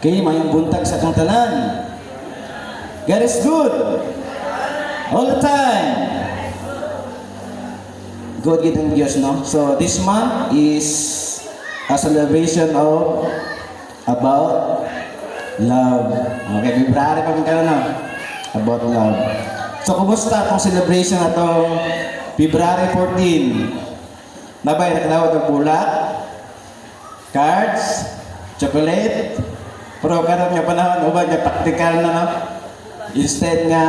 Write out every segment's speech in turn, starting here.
Okay, mayong buntag sa kang tanan. God is good. All the time. Good gid ang Diyos, no? So, this month is a celebration of about love. Okay, February pa man ka na, about love. So, kumusta itong celebration na itong February 14? Nabay, nakadawat ang bulak, cards, chocolate, pero karon nga panahon, uban nga praktikal na no? Instead nga,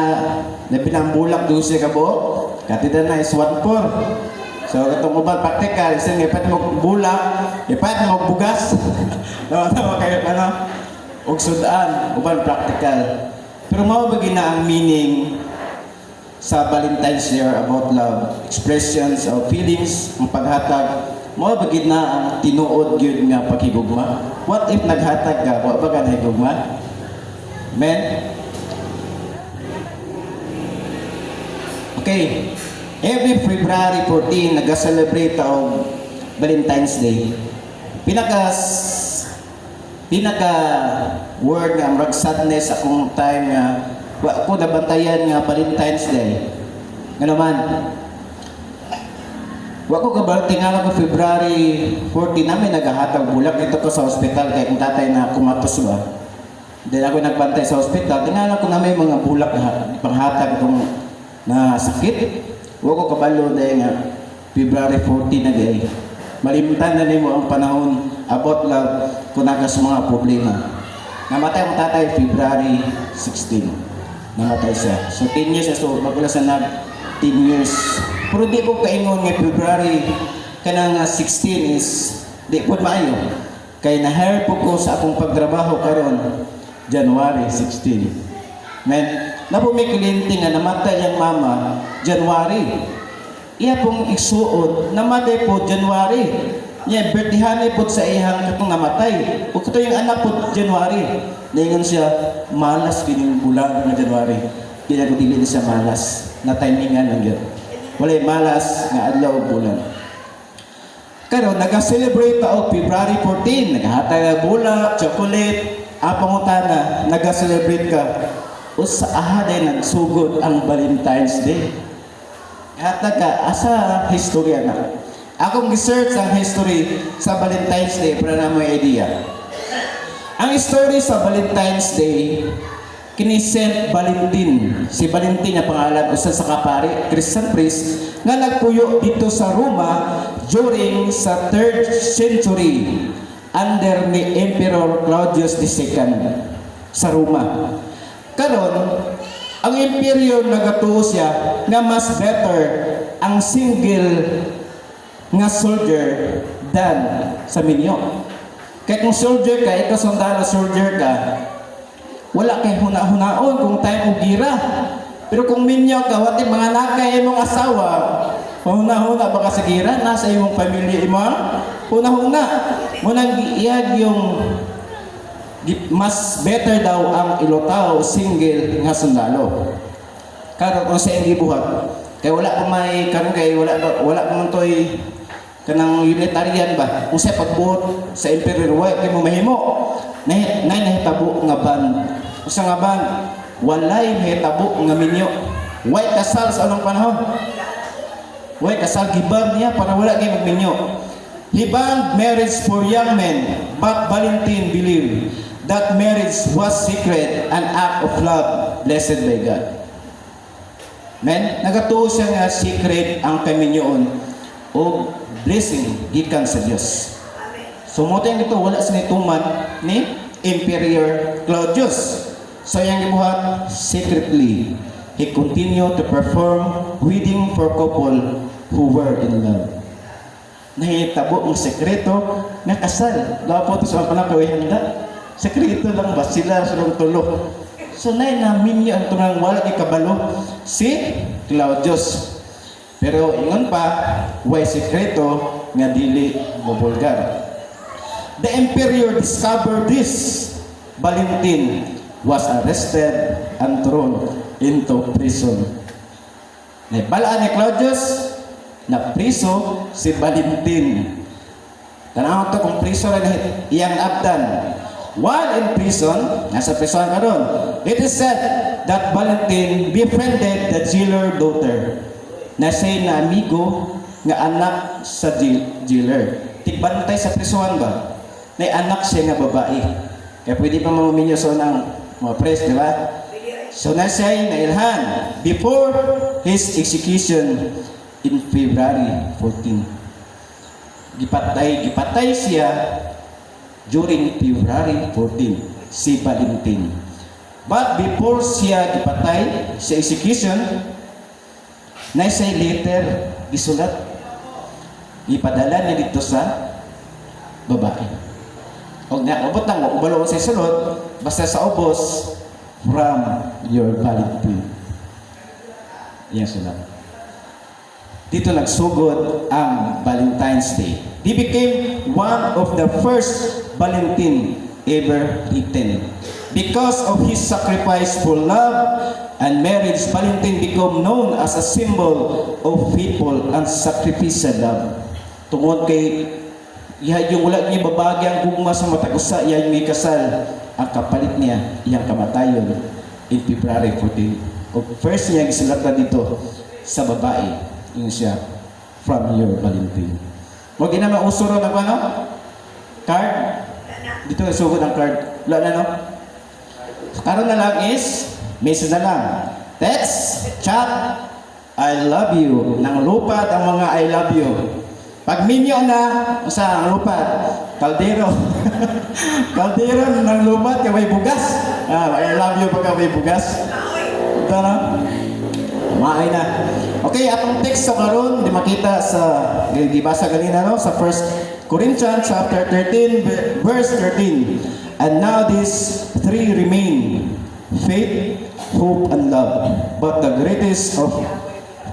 napinambulak 12 ka buok, katida na is 1-4. So, itong uban praktikal, instead nga ipat mo bulak, ipat mo bugas. Tama kayo ano? Ug sudan, uban praktikal. Pero mao ba na ang meaning sa Valentine's Day about love, expressions of feelings, ang paghatag, mao ba na ang tinuod gyud nga paghigugma? What if naghatag ka, wa ba ka nahigugma? Amen? Okay. Every February 14, nag-celebrate ang Valentine's Day. Pinaka word nga murag sadness akong time nga wa ko nabantayan nga Valentine's Day. Nga naman, wa ko kabalo tingala ko February 14 namin nagahatag bulak dito ko sa ospital kay kung tatay na kumatos ba. Then ako nagbantay sa ospital, tingala ko namin mga bulak na panghatag itong na sakit. Wa ko kabalo dahil nga February 14 na gay. Malimtan na nimo ang panahon about love kung nagas mga problema. Namatay ang tatay February 16. Namatay siya. So 10 years so magula sa 10 years. Pero di ko kaingon nga February kanang 16 is di po maayo. Kay na-hire po ko sa akong pagtrabaho karon January 16. Men, na po may kliente nga namatay ang mama January. Iya pong isuod, namatay po January. Niya, birthday po sa iyang katong namatay. Ug ito yung anak po January. Naingon siya, malas kining bulan nga January. Kaya ko dili siya malas. Na timingan lang yun. Walay malas nga adlaw ug bulan. Karon naga-celebrate ta og February 14, naghatag bulak, chocolate, apangutana, naga-celebrate ka. Usa ahaday nagsugod ang Valentine's Day. Hatag ka asa historya na. Akong research ang history sa Valentine's Day para na mo idea. Ang story sa Valentine's Day kini Saint Valentin. Si Valentin na pangalan usa sa kapari, Christian priest nga nagpuyo dito sa Roma during sa 3rd century under ni Emperor Claudius II sa Roma. Karon ang imperyo nagatuo siya nga mas better ang single nga soldier than sa minyo. Kaya kung soldier ka, ikaw sundalo soldier ka, wala kay huna-hunaon kung tayo og gira. Pero kung minyo ka, wati mga nakay imong asawa, huna-huna ba ka sa gira? Nasa imong pamilya imong huna-huna. Munang iyag yung mas better daw ang ilotaw single nga sundalo. Karon kung sa iyang gibuhat, kay wala pa may karon kay wala pa man toy kanang unitarian ba kung sa pagbuot sa emperor way kay mo mahimo nahitabo nga ban usa nga ban walay mahitabo nga minyo way kasal sa anong panahon way kasal giban niya para wala kay magminyo. He banned marriage for young men, but Valentin believed that marriage was secret, an act of love blessed by God. Men, nagatuo siya nga secret ang kaminyoon o blessing gikan sa Dios. So mo tayong ito wala sa nituman ni Emperor Claudius. So yang gibuhat secretly he continued to perform wedding for couple who were in love. Nahitabo ang sekreto nga kasal. Dapat po sa panahon kay handa. Sekreto lang ba sila sa tulo. So namin niya ang tunang wala ikabalo si Claudius. Pero ingon pa, way sekreto nga dili mo bulgar. The emperor discovered this. Valentin was arrested and thrown into prison. Naibalaan ni Claudius na priso si Valentin. Tanaw to kung priso rin iyang abdan. while in prison, nasa prison ka ron, it is said that Valentin befriended the jailer daughter na siya na amigo nga anak sa jailer. Tigbantay sa prison ba? Na anak siya nga babae. Kaya pwede pa mamuminyo so ng mga pres, di ba? So na siya nailhan before his execution in February 14. Gipatay siya during February 14, si Valentin. But before siya gipatay sa execution, na siya letter gisulat, ipadala niya dito sa babae. Huwag na, ubot lang, ubalo sa sulod, basta sa ubos, from your Valentin. Yan sulat. Dito nagsugod ang Valentine's Day. He became one of the first Valentin ever written. Because of his sacrifice for love and marriage, Valentin became known as a symbol of faithful and sacrificial love. Tungod kay yung wala niya babagi ang gugma sa matagusa, iya yung may kasal, ang kapalit niya, iyang kamatayon in February 14. O first niya gisulat na dito sa babae, yun siya, from your Valentin. Huwag din naman usuro na ano? Card? Dito nasugod ang card. Wala na, no? Karoon na lang is, message na lang. Text, chat, I love you. Nang lupat ang mga I love you. Pag minyo na, sa ang lupat, kaldero. Kaldero ng lupat, kaway bugas. I love you pagka may bugas. Ito na. Maay na. Okay, atong text sa karon di makita sa gibasa ganina no sa 1 Corinthians chapter 13 verse 13. And now these three remain: faith, hope, and love. But the greatest of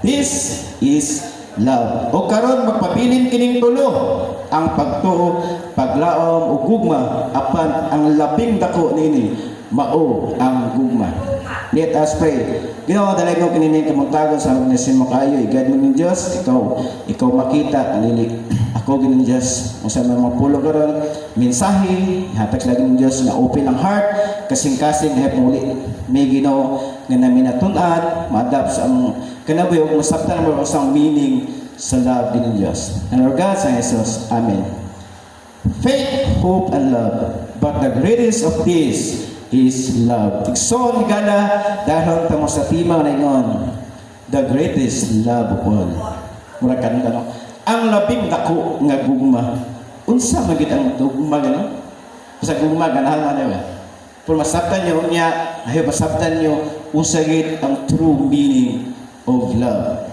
this is love. O karon magpabilin kining tulo: ang pagtuo, paglaom ug gugma, apan ang labing dako nini mao ang gugma. Let us pray. Ginoo, dalay ko kinining kamagtagon sa magnasin mo kayo, igad mo ng Diyos, ikaw makita, kanili, ako gining Diyos, kung saan mga pulo karon, mensahe, hatag lagi ng Diyos na open ang heart, kasing-kasing, hep muli, may Ginoo, nga namin natunan, ma-adapt sa ang kanaboy, o masaptan mo ang meaning sa love din ng Diyos. And our God, sa Jesus, Amen. Faith, hope, and love, but the greatest of these is love. Tigson higala dahil tamo sa tima na ingon, the greatest love of all. Mura kanang no? Ang labing dako nga gugma. Unsa magid ang gugma gano? Sa gugma ganahan man ba? Kung masabtan niyo unya, ayo masabtan niyo unsa gid ang true meaning of love.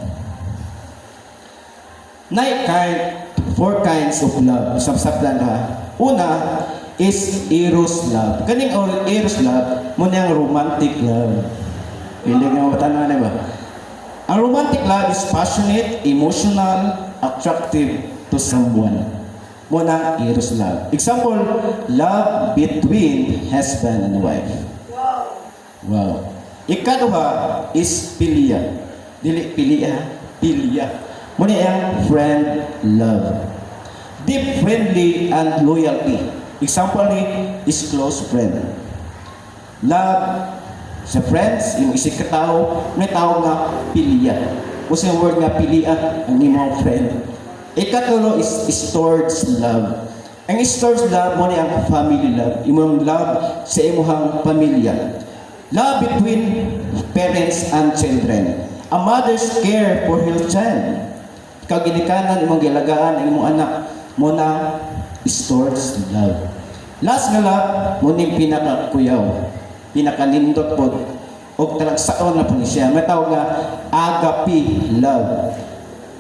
Four kinds of love. Sabsabtan ha. Una is eros love. Kaning eros love, muna ang romantic love. Hindi nga matanong na ba? Ang romantic love is passionate, emotional, attractive to someone. Muna ang eros love. Example, love between husband and wife. Wow. Ikaduha is philia. Dili philia, philia. Muna ang friend love. Deep friendly and loyalty. Example ni is close friend. Love sa friends, yung isig katao, may tawag nga pilia. Kung sa word nga pilia, ang imong friend. Ikatulo is stored love. Ang stored love mo ang family love. Imong love sa imuhang pamilya. Love between parents and children. A mother's care for her child. Kaginikanan imong gilagaan ang imong anak mo na stored love. Last nga love, muning pinakakuyaw, pinakanindot po, o talagsaon na po siya. May tawag nga agape love.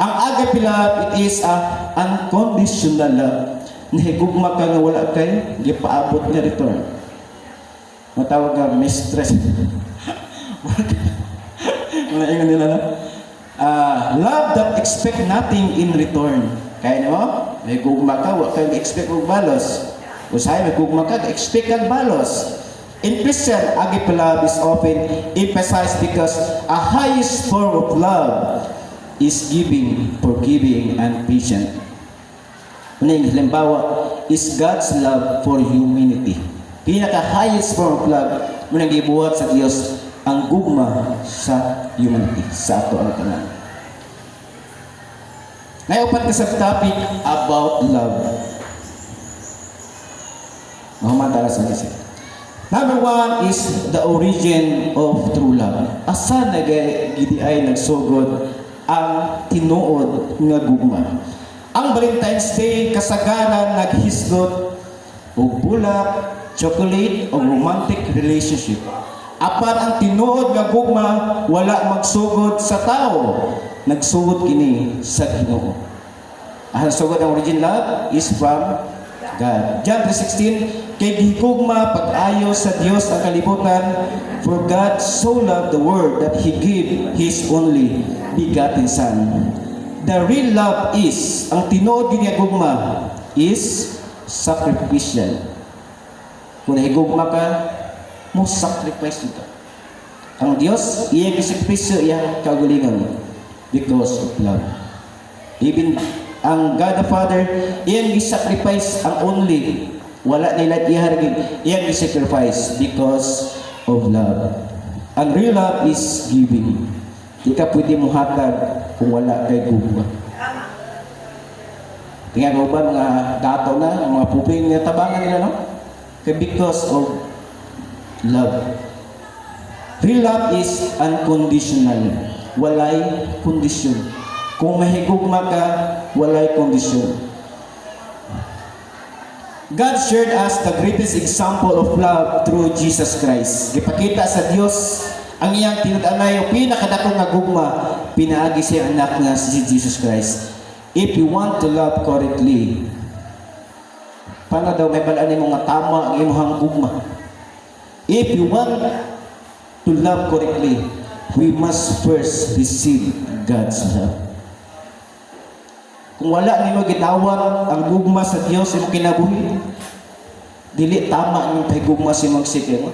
Ang agape love, it is a unconditional love. Nahigugma ka nga wala kay, gipaabot niya return. Matawag nga mistress. Wala ingon nila na. Love that expect nothing in return. Kaya mo, may gugma ka, wala kang expect og balos. Usahay, may gugma ka, expect kang balos. In Christian, agape love is often emphasized because a highest form of love is giving, forgiving, and patient. Halimbawa, is God's love for humanity. Pinaka-highest form of love mo nang gibuhat sa Dios ang gugma sa humanity, sa ato ang tanan. Ngayon upat ka sa topic about love. Mahamantala sa isip. Number one is the origin of true love. Asa gidi ay nagsugod ang tinuod nga gugma. Ang Valentine's Day kasagaran naghisgot og bulak, chocolate o romantic relationship. Apan ang tinuod nga gugma wala magsugod sa tao, nagsugod kini sa Ginoo. Ang sugod ang origin love is from God. John 3:16, kay gihigugma pag-ayo sa Dios ang kalibutan, for God so loved the world that He gave His only begotten Son. The real love is, ang tinuod gini gugma is sacrificial. Kung nahigugma ka, mo sacrifice ito. Ang Dios, iyang isakripisyo iyang kagulingan because of love. Even ang God the Father, iyang isacrifice ang only. Wala nila iharagin. Iyang isacrifice because of love. Ang real love is giving. Di ka pwede mo hatag kung wala kay gugma. Tingnan ko ba mga dato na, mga puping na tabangan nila, no? Kaya because of love. Real love is unconditional. Walay kondisyon. Kung mahigugma ka, walay kondisyon. God shared us the greatest example of love through Jesus Christ. Gipakita sa Dios ang iyang tinud-anay o pinakadakong nga gugma, pinaagi siya anak nga si Jesus Christ. If you want to love correctly, paano daw may balaan mo nga tama ang imong gugma? If you want to love correctly, we must first receive God's love. Kung wala nimo gitawat ang gugma sa Dios imong kinabuhi, dili tama ang higugma sa imong sikir.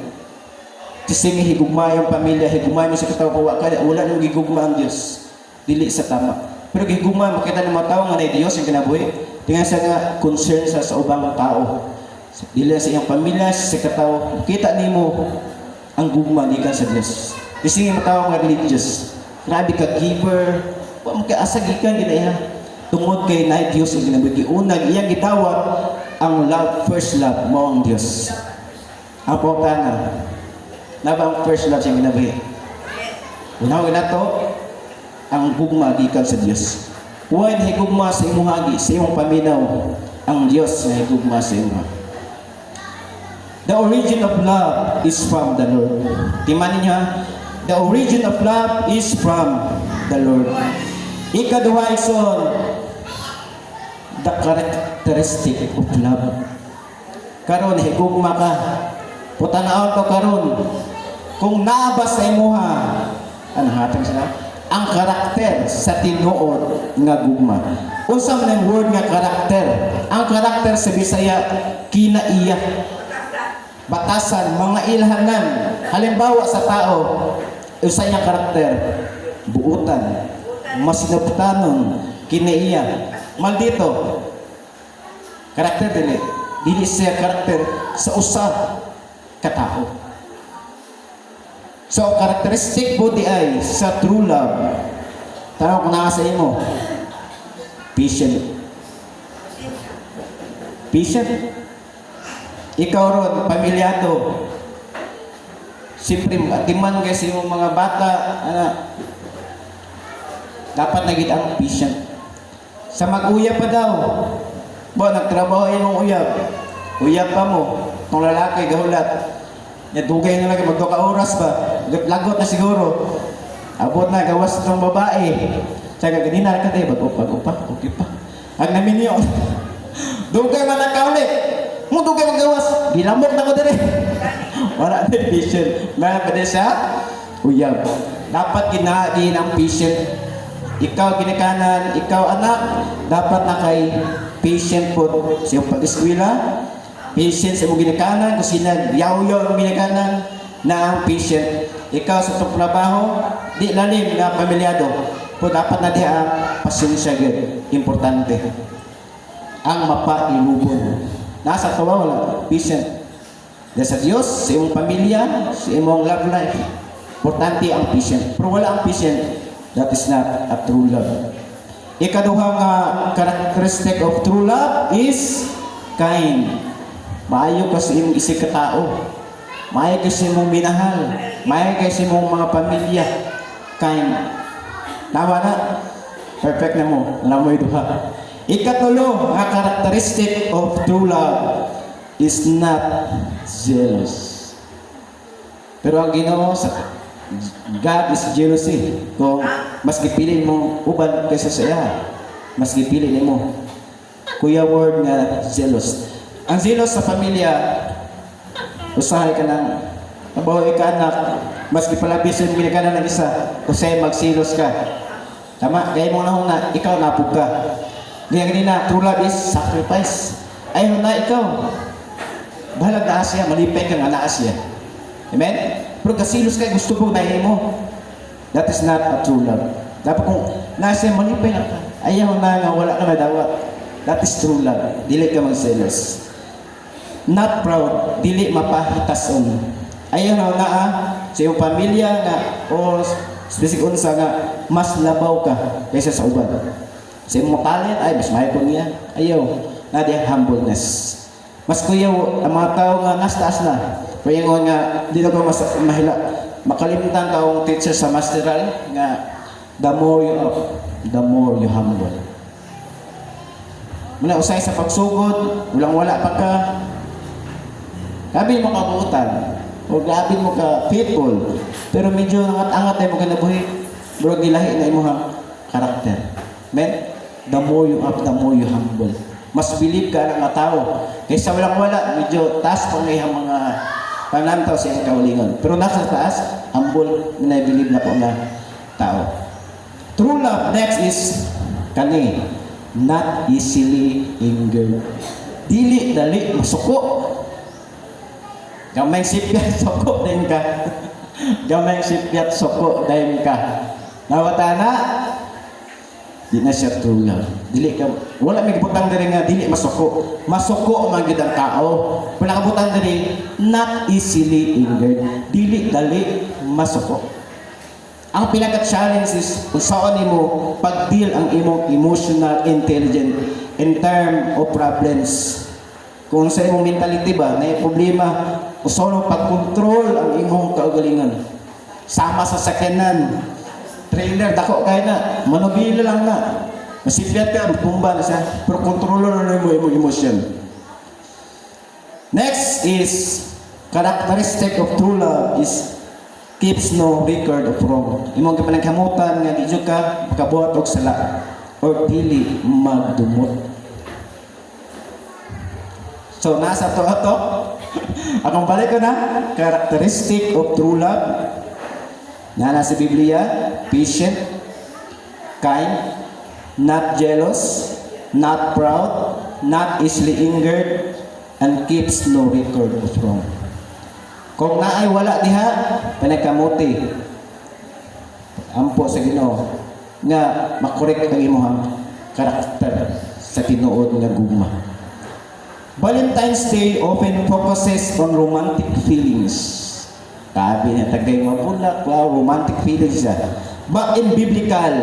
Kasi nga higugma yung pamilya, higugma mo sa katawa ka, wala nimo gigugma ang Dios. Dili sa tama. Pero gigugma makita ng mga tao nga na Dios ang kinabuhi, tingnan sa nga concern sa ubang tao. Dili sa iyang pamilya, sa katawa, kita nimo ang gugma gikan sa Dios. Kasi nga tao nga religious. Grabe ka giver, wa mo ka asa gikan gina tungod kay na Dios ang kinabuhi. Unang iyang gitawag ang love, first love mo ang Dios. Ang pagkana na ba ang first love siyang kinabuhi? Unawin na to ang gugma gikan sa Dios. Huwag na higugma sa imong hagi, sa imong paminaw, ang Dios na higugma sa imong. The origin of love is from the Lord. Timanin niya, the origin of love is from the Lord. Ikaduha ison, the characteristic of love. Karon higugma ka. Putanaon ko karon. Kung naaba sa imuha, ano hatang sila? Ang karakter sa tinuod nga gugma. Unsa man ang word nga karakter? Ang karakter sa Bisaya kinaiya. Batasan, mga ilhanan. Halimbawa sa tao, usa iyang karakter, buutan, masinabtanon, kinaiya. Maldito. Karakter dili siya karakter sa usa ka tao. So, characteristic po di ay sa true love. Tanong ko na sa imo. Patient. Patient. Ikaw ron, pamilyado. Siyempre, atiman kasi yung mga bata, dapat naging ang patient. Sa mag-uyab pa daw. Nagtrabaho yung uyab. Uyab pa mo. Kung lalaki, gahulat. Dugay na lang, magdoka oras ba? Lagot na siguro. Abot na, gawas ng babae. Tsaka ganina ka tayo, bago pa, okay pa. Ang namin yun. Dugay man ang kaulit. Mo dugay magawas. Gilamok na ko dire. Wala na patient. Mga pa siya, uyab. Dapat ginain ang patient. Ikaw ginikanan, ikaw anak, dapat na kay patient po sa iyong pag-eskwela. Patient sa iyong ginikanan, kung sinag-yaw-yaw ang ginikanan na ang patient. Ikaw sa itong trabaho, di lalim na pamilyado. Po dapat na di ang pasensya gid. Importante. Ang mapa ilubon. Nasa tawa wala, patient. Dahil sa Diyos, sa imong pamilya, sa imong love life. Importante ang patient. Pero wala ang patient, that is not a true love. Ikaduha nga characteristic of true love is kind. Maayo ka sa imong isig katao. Maayo ka sa imong minahal. Maayo ka sa imong mga pamilya. Kind. Tama na? Perfect na mo. Alam mo yung duha. Ikatulo, ang characteristic of true love is not jealous. Pero ang Ginoo sa God is jealousy. Kung mas gipili mo uban kaysa sa iya, mas gipili nimo. Kuya word nga jealous. Ang jealous sa pamilya, usahay ka ng mabahoy ka anak, mas gipalabisin mo ka na ng isa, kasi magsilos ka. Tama? Kaya mo na na, ikaw napog ka. Ngayon ganina, true love is sacrifice. Ayaw na ikaw. Bahalag na siya, malipay kang na siya. Amen? Pero kasilos ka, gusto ko na mo. That is not a true love. Dapat kung nasa malipay na ka, ayaw na nga, wala ka na dawat. That is true love. Dili ka magselos. Not proud, dili mapahitason. Ayaw na sa iyong pamilya nga, o specific unsa nga, mas labaw ka kaysa sa uban. Sa iyong mapalit, ay, mas mahal ko niya. Ayaw, na di humbleness. Mas kuyaw, ang mga tao nga nas-taas na. Pero yung nga, di na ko mas mahila. Makalimutan ka ang teacher sa masteral nga, the more you up, the more you humble. Muna usay sa pagsugod, walang-wala pa ka. Gabi mo kabuutan, o gabi mo ka faithful, pero medyo angat-angat ay mo kanabuhi, pero gilahi na imong karakter. Amen? The more you up, the more you humble. Mas believe ka ng mga tao. Kaysa walang-wala, medyo taas pa ngayon mga panantaw sa iyong kawalingon. Pero nasa taas, humble na believe na po na tao. True love, next is kani, not easily angered. Dili, dali, masuko. Gamay sipyat, suko din ka. Gamay sipyat, suko din ka. Nawata na, di na siya true love. Dili ka, wala may kabutang diri nga, dili masuko. Masuko ang mga gidang tao. Wala kabutang diri, not easily angered. Dili, dali, masuko. Ang pinaka-challenge is, kung saan mo pag-deal ang imong emotional intelligence in term of problems. Kung sa imong mentality ba, may problema, solo pag-control ang imong kaugalingan. Sama sa sakyanan, trailer, dako kaya na, manubila lang na. Masipyat ka, tumba na siya, pero kontrolo na mo imong emosyon. Next is, characteristic of true love is keeps no record of wrong. Imong kapanagkamutan nga di ka makabuhat og sala or dili magdumot. So nasa to ato. Akong balik ko na characteristic of true love. Na nasa Biblia, patient, kind, not jealous, not proud, not easily angered, and keeps no record of wrong. Kung naay wala diha, panagkamuti. Ampo sa Ginoo nga makorek ang imong karakter sa tinuod nga gugma. Valentine's Day often focuses on romantic feelings. Sabi niya, tagay mabulak, wow, romantic feelings siya. But in biblical,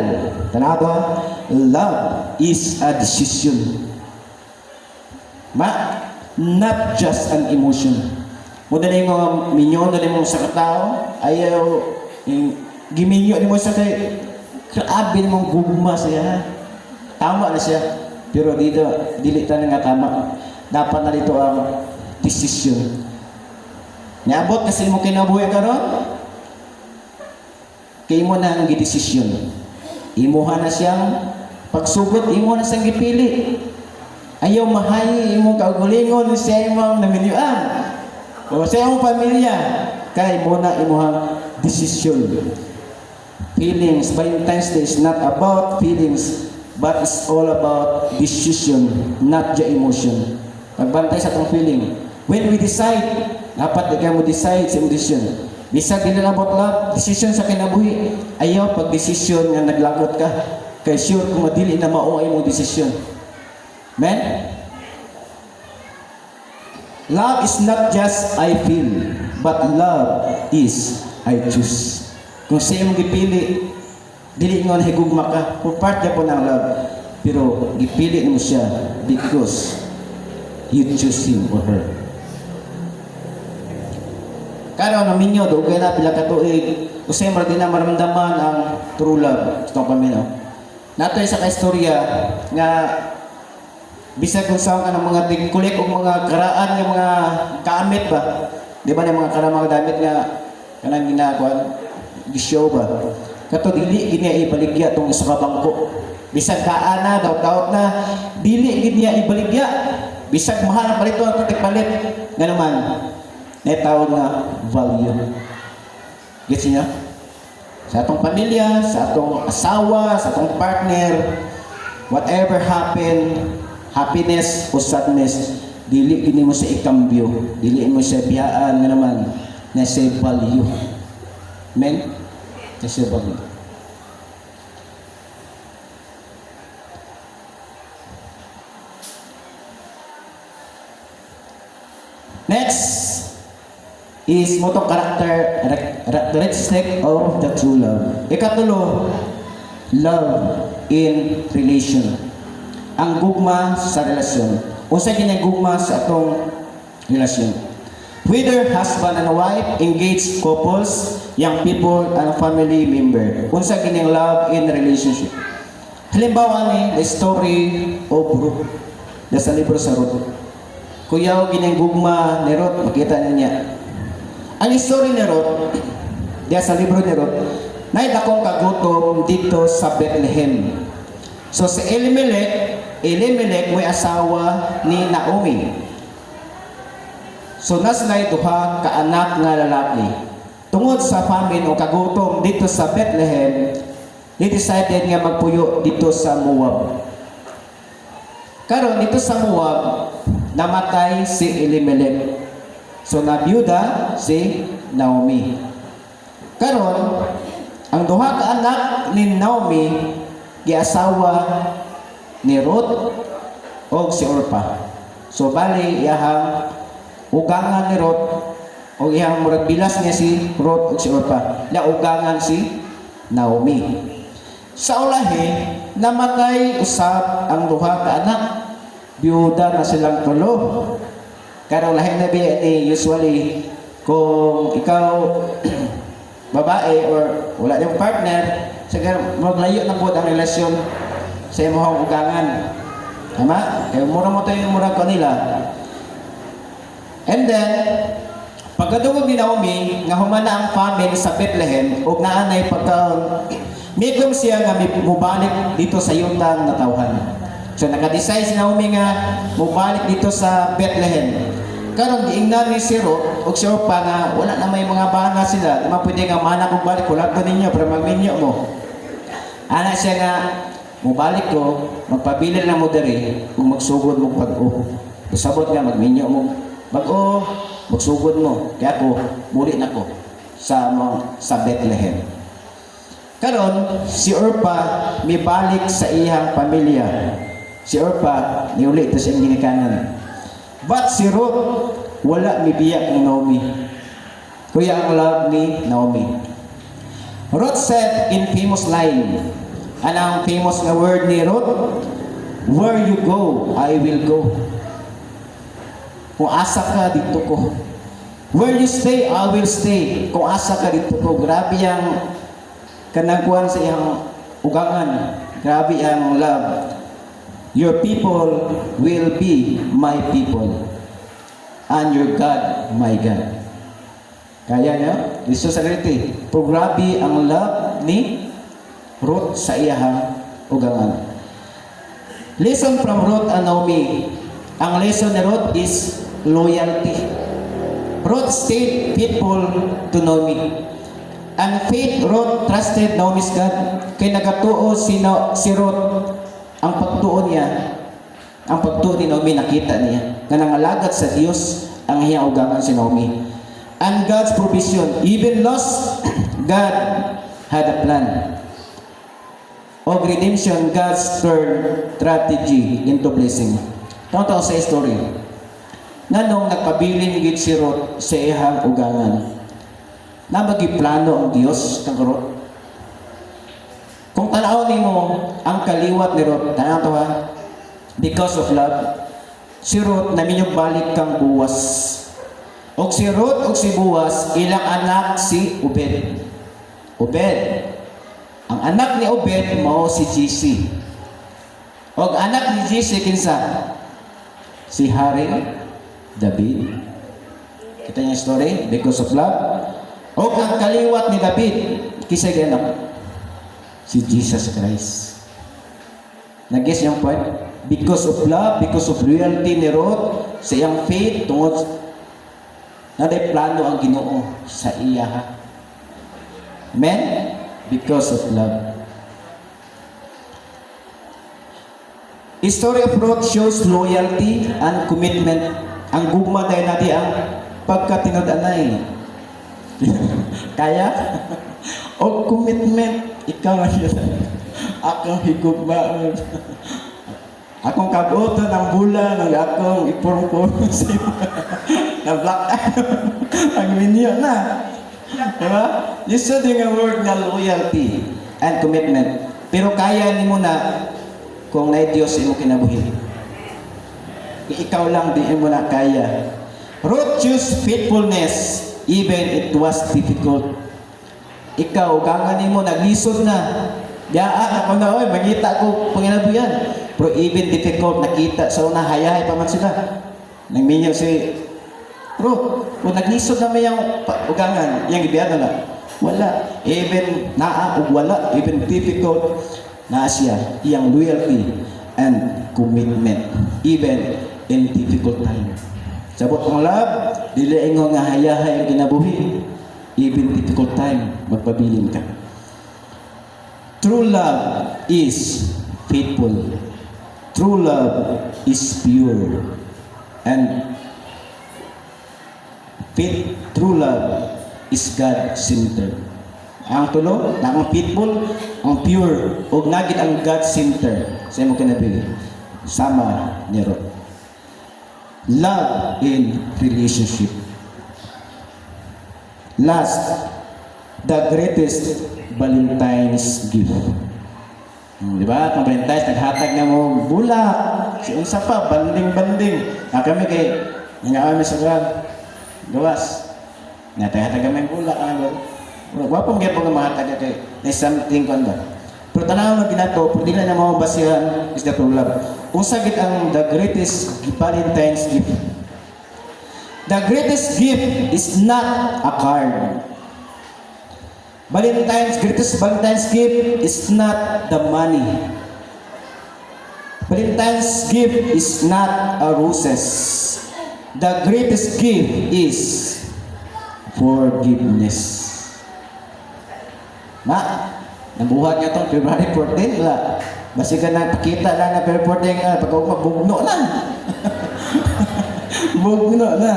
tanawa, love is a decision. Not just an emotion. Muna na yung mga minyon na mo sa katao, ayaw, giminyo ni mo sa kay, kaabi mong gugma siya. Tama na siya. Pero dito, dili ta nga tama. Dapat na dito ang decision. Niabot kasi mo kinabuhi karon, kay mo na ang gidesisyon. Imuha na siyang pagsugod, imo na siyang gipili. Ayaw mahayi imong kaugalingon siya imong naminyuan. O sa iyong pamilya, kay mo na imuhang desisyon. Feelings, Valentine's Day is not about feelings, but it's all about decision, not the emotion. Magbantay sa itong feeling. When we decide, dapat di ka mo decide sa imong decision. Bisag din na about love, decision sa kinabuhi. Ayaw pag decision nga naglagot ka, kay sure kung madili na mao imong decision. Amen? Love is not just I feel, but love is I choose. Kung siya mong gipili, dili nga nahigugma ka, kung part niya po ng love, pero gipili mo siya because you choose him or her. Karon ang minyo, doon na pila katuig, usay mo din na maramdaman ang true love. Itong paminaw. Nato sa kaistorya nga bisag kung saan ka ng mga tingkulik o mga karaan ng mga kaamit ba? Di ba ng mga karaan mga damit nga kanang ginagawa, gishow ba? Kato dili ginya ibaligya tong isa ka bangko. Bisag kaana, daot-daot na, dili ginya ibaligya. Bisag mahal na palito ang palit nga naman. Netawag na value. Gets niya? Sa atong pamilya, sa atong asawa, sa atong partner, whatever happen, happiness o sadness, dili gini mo sa ikambyo, dili mo sa biyaan nga naman, na sa value. Amen? Na sa value. Next is motong characteristic of the true love. Ikatulo, love in relation. Ang gugma sa relasyon. Unsa kini gugma sa atong relasyon? Whether husband and wife, engaged couples, young people, and family member. Unsa kini love in relationship? Halimbawa ni the story of Ruth. Sa libro sa Ruth. Kuyaw ginang gugma ni Ruth, makita niya. Ang story ni Ruth, diya sa libro ni Ruth, na dakong kagutom dito sa Bethlehem. So si Elimelech may asawa ni Naomi. So naslay duha ka anak nga lalaki. Tungod sa famine o kagutom dito sa Bethlehem, they decided nga magpuyo dito sa Moab. Karon dito sa Moab, namatay si Elimelech. So nabiyuda si Naomi. Karon ang duha ka anak ni Naomi giasawa ni Ruth o si Orpah. So bali iyahang ugangan ni Ruth o iyang murag bilas niya si Ruth o si Orpah. Na ugangan si Naomi. Sa ulahi namatay usab ang duha ka anak. Biyuda na silang tulo. Karong lahi na ni usually kung ikaw babae or wala yung partner, siguro maglayo na po ang relasyon sa imong ugangan. Tama? Kaya mura mo tayo yung mura ko nila. And then, pagkadungog ni Naomi, nga humana ang famine sa Bethlehem, ug naanay pagkaon, migom siya nga mubalik dito sa yutang na tawhan. So naka-decide si Naomi nga mubalik dito sa Bethlehem. Karon giingnan ni si Ruth ug si Orpah nga wala na may mga bana sila, di man pwede nga mana kog balik wala to ninyo para magminyo mo. Ana siya nga mubalik ko, magpabilin na mo diri ug magsugod mo pag-o. Pasabot nga magminyo mo. Bag-o, magsugod mo. Kaya ako muli na ko sa Bethlehem. Karon si Orpah mibalik sa iyang pamilya. Si Orpah niuli ito siyang ginikanan. But si Ruth, wala mibiyak ni Naomi. Kuya ang love ni Naomi. Ruth said in famous line, anong famous na word ni Ruth? Where you go, I will go. Kung asa ka, dito ko. Where you stay, I will stay. Kung asa ka, dito ko. Grabe ang kanagwan sa iyang ugangan. Grabe ang love. Your people will be my people, and your God, my God. Kaya niya, Isus sa ganito, grabe ang love ni Ruth sa iyang ugangan. Lesson from Ruth and Naomi. Ang lesson ni Ruth is loyalty. Ruth stayed faithful to Naomi. And faith, Ruth trusted Naomi's God. Kaya nagatuo si Ruth. Ang pagtuon ni Naomi nakita niya na nangalagad sa Diyos ang iyang ugangan si Naomi. And God's provision, even lost, God had a plan of redemption. God's turned strategy into blessing. Tawag sa story. Nganong nagpabilin gid si Ruth sa iyang ugangan. Nabagi plano ang Dios kang Ruth. Kung tanaw nimo ang kaliwat ni Ruth, tanaw to ha. Because of love, si Ruth naminyog balik kang Buwas. Og si Ruth og si Buwas ilang anak si Obed. Obed. Ang anak ni Obed mao si Jesse. Og anak ni Jesse kinsa? Si Haring David. Kita niya story because of love. Og ang kaliwat ni David kisay ganak si Jesus Christ. Nag-guess yung point? Because of love, because of loyalty ni Ruth sa iyang faith tungod na day plano ang Ginoo sa iya ha. Amen? Because of love. The story of Ruth shows loyalty and commitment. Ang gugma dahil natin ang pagkatinud-anay. Kaya? O commitment, ikaw na yun. Akong higugma. Akong kabuto ng bulan, ng akong ipurong-purong na black ang minyo na. Diba? Isa din ang word na loyalty and commitment. Pero kaya ni mo na kung na Diyos imo kinabuhi. Ikaw lang di mo na kaya. Ruth choose faithfulness even it was difficult. Ikaw, gangan mo, naglisod na. Yaan ako na, oy, magita ko panginabuyan. Pero even difficult, nakita sa una, hayahay pa man sila. Nagminyo si Ruth, kung naglisod na may yung ugangan, yung ibiyan na wala. Even naa o wala, even difficult, naa siya, iyang loyalty and commitment, even in difficult time. Sabot ang love, dili ingo nga hayahay ang kinabuhi, even difficult time, magpabilin ka. True love is faithful. True love is pure. And true love is God-centered. Ang tulo, na ang faithful, ang pure, o nagit ang God-centered. Sa mo kinabili. Sama ni Ruth. Love in relationship. Last, the greatest Valentine's gift. Di ba? Kung Valentine's, naghatag na mo bulak. Si unsa pa, banding-banding. Kami kay, nga kami sa gawas. Natay-hatag kami bulak. Wapong gyud pag mahatag kay na something kon ba. Pero tanaw na ginato, pwede na mo basihan is the true love. Unsa gid ang the greatest Valentine's gift? The greatest gift is not a card. Greatest Valentine's gift is not the money. Valentine's gift is not a roses. The greatest gift is forgiveness. Nabuhat niya itong February 14, wala. Basi ka na pakita lang na February 14, pagka bugno na. Bugno na.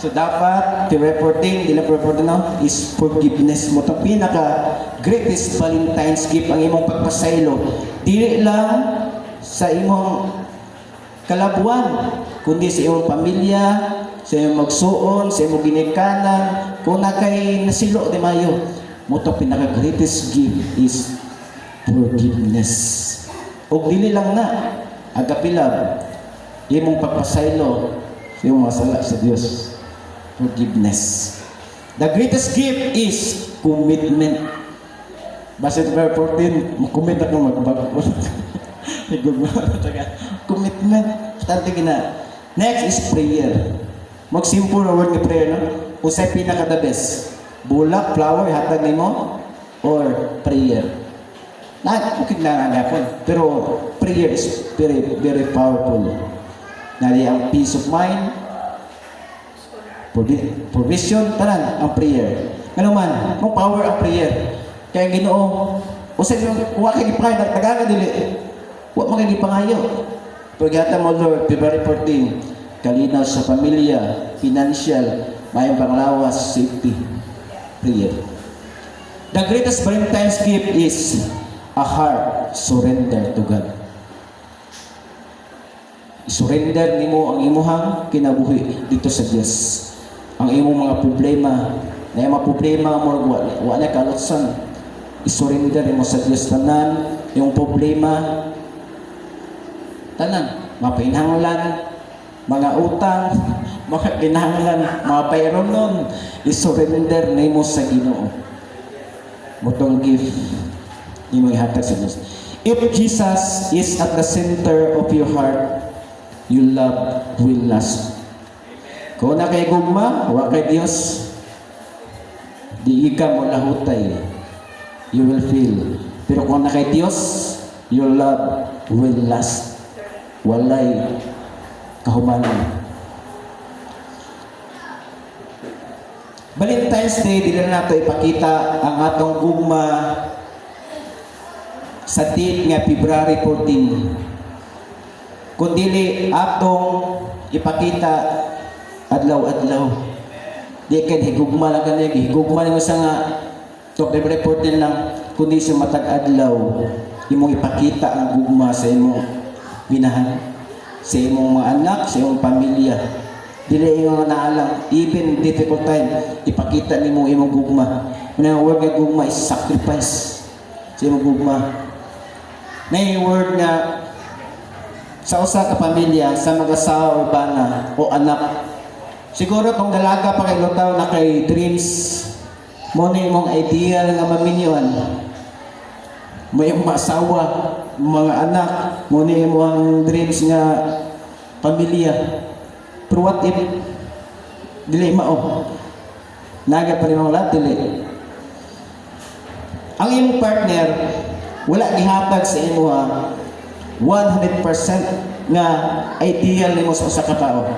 So dapat, February 14, dila February 14 na, is forgiveness mo. Itong pinaka-greatest Valentine's gift ang imong pagpasaylo. Dili lang sa imong kalabuan, kundi sa imong pamilya, sa imong magsuon, sa imong ginikanan, kung na kay nasilo di mayo. Mo itong pinaka-greatest gift is forgiveness. O dili lang na, agapilab, imong pagpasaylo sa imong masala sa Dios. Forgiveness. The greatest gift is commitment. Basta February 14, mag-commit ako magbago. Commitment. Tante gina. Next is prayer. Mag-simple na word ni prayer, no? Usay pinaka-the best. Bulak, flower, hatag nimo or prayer. Bukid lang ang hapon. Pero prayer is very, very powerful. Nari ang peace of mind, provision, tanan ang prayer. Ano man, kung power ang prayer. Kaya Ginoo, usay wa kay gipay nagtaga dili. Wa magagipangayo. Pagata mo Lord, February 14, kalinaw sa pamilya, financial, mayong panglawas, safety, prayer. The greatest Valentine's gift is a heart surrender to God. Surrender nimo ang imuhang kinabuhi dito sa Dios. Ang imong mga problema, na yung mga problema mo wa na kalutsan. Isurrender nimo sa Dios tanan yung problema, tanan, mga pinahanglan, mga utang, mga kinahanglan, mga payronon, isurrender nimo sa Ginoo. Motong gift nimo ihatag sa Dios. If Jesus is at the center of your heart, your love will last. Kung na kay gugma, wa kay Dios, di ka mo lahutay. You will feel. Pero kung na kay Dios, your love will last. Walay kahumanon. Valentine's Day, dili na nato ipakita ang atong gugma sa date nga February 14. Kundili atong ipakita adlaw-adlaw. Di ka higugma lang kanina, higugma lang sa nga February 14 lang, kundi sa matag adlaw, imong ipakita ang gugma sa imong binahan, sa imong mga anak, sa imong pamilya. Dili yung naalang, even difficult time, ipakita nimo imong gugma. Ang word nga gugma is sacrifice sa imong gugma. Na yung word nga sa usa ka pamilya, sa mag-asawa o bana o anak. Siguro kung dalaga pa kay lutaw na kay dreams, mo ni mong ideal nga maminyon. Mo yung asawa, mga anak, mo ni mo ang dreams nga pamilya. Pero what if dili mao? Naga pa rin mga lahat, dili. Ang iyong partner, wala gihatag sa imo 100% nga ideal nimo sa usa ka tao.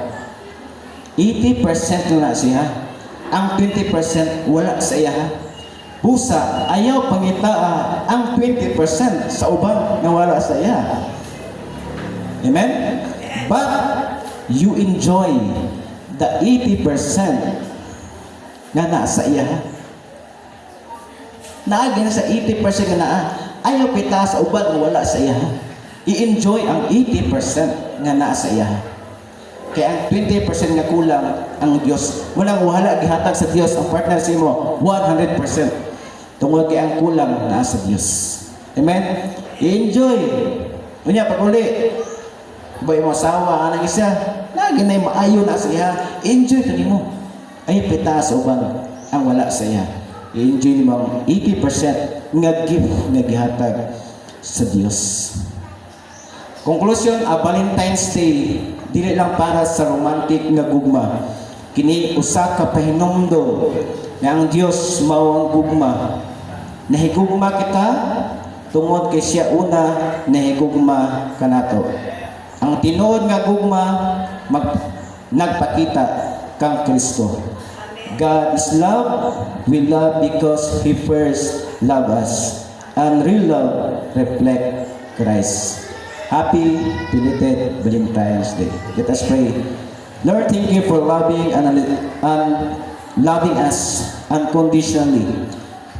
80% na siya. Ang 20% wala sa iya. Busa, ayaw pangitaa ang 20% sa uban na wala sa iya. Amen? But you enjoy the 80% na nasa iya. Naagi na sa 80% nga naa. Ayaw pita sa uban na wala sa iya. I-enjoy ang 80% nga naa sa iya. Kaya ang 20% nga kulang ang Dios. Walang wala gihatag sa Dios ang partner sa imo 100%. Tungod kay ang kulang naa sa Dios. Amen. I-enjoy. Unya pag uli, boy mo asawa anang isa, lagi na maayo na sa iya. Enjoy to nimo. Ay pita sa uban ang wala sa iya. I-enjoy nimo ang 80% nga gift nga gihatag sa Dios. Conclusion, a Valentine's Day dili lang para sa romantic nga gugma. Kini usa ka pahinumdom nga ang Dios mao ang gugma. Nahigugma kita tungod kay siya una nahigugma kanato. Ang tinuod nga gugma nagpakita kang Kristo. God is love. We love because He first loved us. And real love reflect Christ. Happy belated Valentine's Day. Let us pray. Lord, thank you for loving and loving us unconditionally.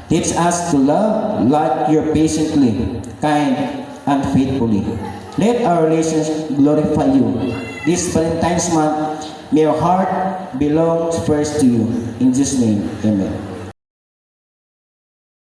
Teach us to love like you patiently, kind, and faithfully. Let our relations glorify you. This Valentine's month, may our heart belong first to you. In Jesus' name, amen.